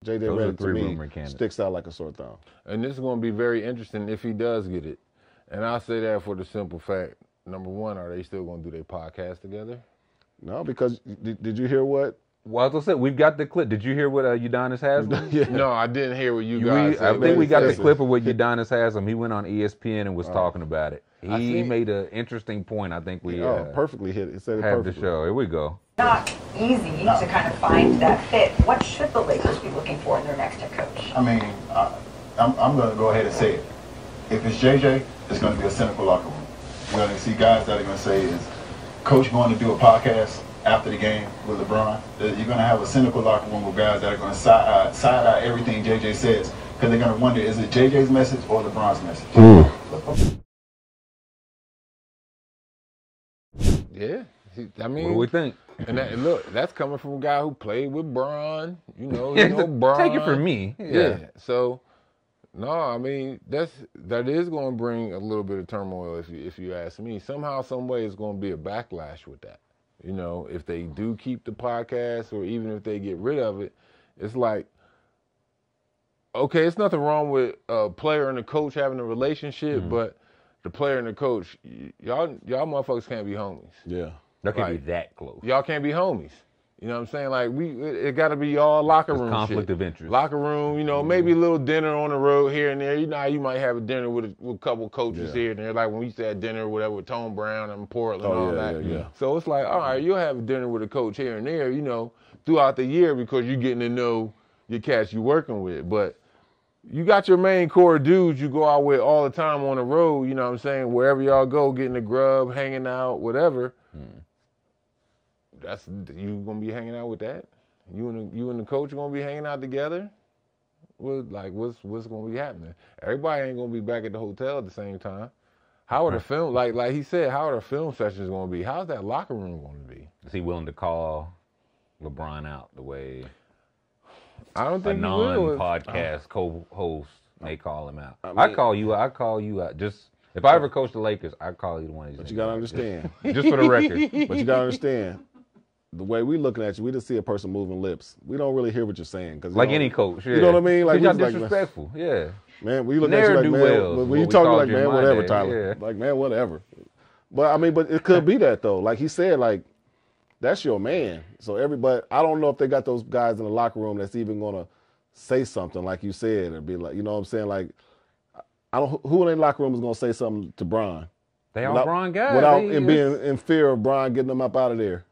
JJ Redick to me sticks out like a sore thumb. And this is going to be very interesting if he does get it. And I say that for the simple fact, number one, are they still going to do their podcast together? No, because did you hear what? Well, as I said, we've got the clip. Did you hear what Udonis Haslem? Yeah. No, I didn't hear what you guys said. I think we got the clip of what Udonis Haslem. He went on ESPN and was talking about it. He made an interesting point. I think we perfectly hit it. He said it have perfectly. the show. Here we go. Not easy to kind of find that fit. What should the Lakers be looking for in their next head coach? I mean, I'm going to go ahead and say it. If it's JJ, it's going to be a cynical locker room. We're going to see guys that are going to say, is Coach going to do a podcast after the game with LeBron? You're going to have a cynical locker room with guys that are going to side-eye everything JJ says, because they're going to wonder, is it JJ's message or LeBron's message? Yeah. I mean, what do we think? And look, that's coming from a guy who played with Bron. You know Bron. Take it from me. Yeah. So, no, I mean that is going to bring a little bit of turmoil if you ask me. Somehow, some way, it's going to be a backlash with that. You know, if they do keep the podcast, or even if they get rid of it, it's like, okay, it's nothing wrong with a player and a coach having a relationship, but the player and the coach, y'all motherfuckers can't be homies. Yeah. Y'all can't be that close. Y'all can't be homies. You know what I'm saying? Like, it got to be y'all locker room conflict shit. of interest. Locker room, you know, maybe a little dinner on the road here and there. You know how you might have a dinner with a couple coaches here and there. Like when we used to have dinner or whatever with Tone Brown and Portland and all that. Yeah. So it's like, all right, you'll have a dinner with a coach here and there, you know, throughout the year, because you're getting to know your cats you're working with. But you got your main core dudes you go out with all the time on the road, you know what I'm saying? Wherever y'all go, getting the grub, hanging out, whatever. You gonna be hanging out with that? You and the coach gonna be hanging out together? What's gonna be happening? Everybody ain't gonna be back at the hotel at the same time. How are the film like he said? How are the film sessions gonna be? How's that locker room gonna be? Is he willing to call LeBron out the way I don't think a non-podcast co-host may call him out? I call you out. Just if I ever coach the Lakers, I call you one of these. But you gotta understand. Just for the record. But you gotta understand. The way we looking at you, we just see a person moving lips. We don't really hear what you're saying. Like any coach, You know what I mean? Like, y'all disrespectful, Man, we look at you like, man, when you talking like, man, whatever, Tyler. Like, man, whatever. But, but it could be that, though. Like he said, like, that's your man. So I don't know if they got those guys in the locker room that's even going to say something like you said, or be like, you know what I'm saying? Like, who in their locker room is going to say something to Bron? They all Bron guys. Without being in fear of Bron getting them up out of there.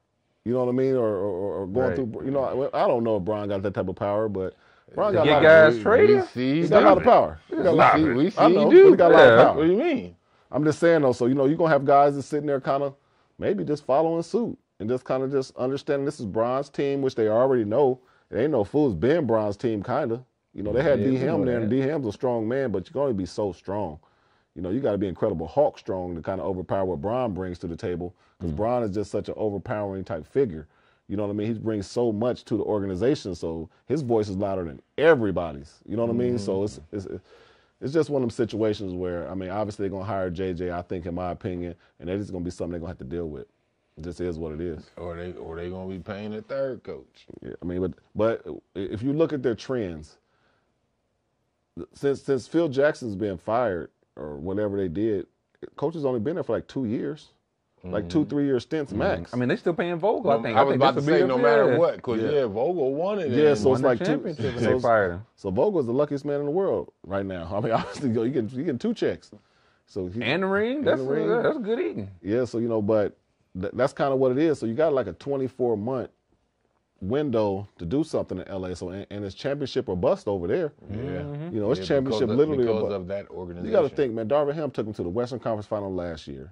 You know what I mean? Or going through, you know, I don't know if Bron got that type of power, but Bron got a lot guys traded. He's got a lot of power. We see he do. He got a lot of power. What do you mean? I'm just saying, though, so, you know, you're going to have guys that's sitting there kind of maybe just following suit and just kind of just understanding this is Bron's team, which they already know. It ain't no fool. It's been Bron's team, kind of. You know, they had D. Ham there, and D. Ham's a strong man, but you can only be so strong. You know, you got to be incredible Hulk strong to kind of overpower what Bron brings to the table, because Bron is just such an overpowering type figure. You know what I mean? He brings so much to the organization, so his voice is louder than everybody's. You know what I mean? So it's just one of them situations where, I mean, obviously they're going to hire JJ, I think, in my opinion, and that's just going to be something they're going to have to deal with. It just is what it is. Or they going to be paying a third coach. Yeah, I mean, but if you look at their trends, since Phil Jackson's been fired or whatever they did, coach has only been there for like 2 years. Like 2-3 year stints max. I mean, they still paying Vogel. I was about to say no matter what, because Vogel won it. Yeah, so it's like they fired him. So Vogel's the luckiest man in the world right now. I mean, obviously, you getting 2 checks. So and the ring. That's good eating. Yeah, so you know, but that's kind of what it is. So you got like a 24-month window to do something in LA. So and it's championship or bust over there. Yeah, you know, it's championship literally because of that organization. You got to think, man. Darvin Ham took him to the Western Conference Final last year.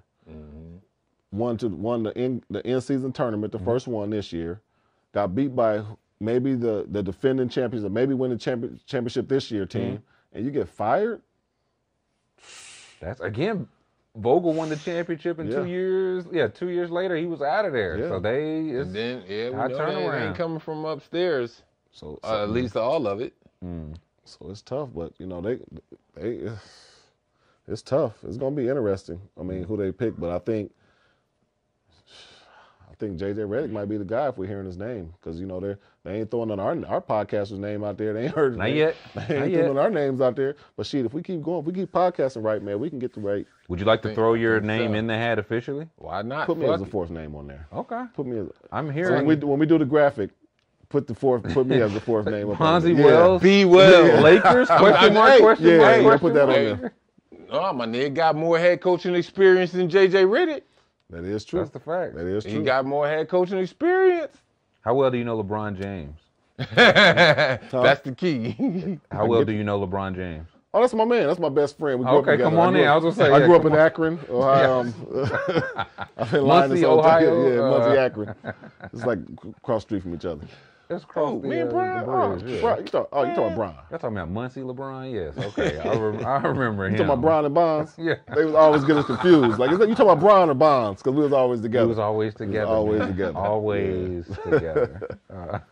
Won the in-season tournament, the first one this year. Got beat by maybe the defending champions, or maybe win the championship this year team, and you get fired? That's, again, Vogel won the championship in 2 years. Yeah, 2 years later, he was out of there. Yeah. So we know they ain't coming from upstairs. So at least all of it. So it's tough, but, you know, it's tough. It's going to be interesting. I mean, who they pick, but I think I think JJ Redick might be the guy if we're hearing his name, because you know they ain't throwing our podcaster's name out there. They ain't heard his Not name. yet. They ain't throwing our names out there. But shit, if we keep going, if we keep podcasting right, man, we can get the right. Would you like to throw your name in the hat officially? Why not? Put me as the fourth name on there. Okay. Put me as. I'm So hearing. when we do the graphic, put me as the fourth name up. Bonzi Yeah. Wells. B. Wells. Lakers? Question mark? Question Yeah, mark? yeah, Question put that on mark? there. Oh, my nigga got more head coaching experience than JJ Redick. That is true. That's the fact. That is He true. got more head coaching experience. How well do you know LeBron James? That's the key. How well do you know LeBron James? Oh, that's my man. That's my best friend. We grew up Okay, together. come on in. I was gonna say, I yeah, grew up come in Akron, Ohio. I've been lying Muncie, this whole time. Ohio, Yeah, Muncie, Akron. It's like across the street from each other. Let's cross the, me and Brian? the bridge. Bro, you talking about Brian? Y'all talking about Muncie LeBron? Yes. Okay. I remember him. You talking about Brian and Bonds? Yeah. They was always getting us confused. Like, you talking about Brian or Bonds? Because we was always together. We was always together. always man. together. Always together.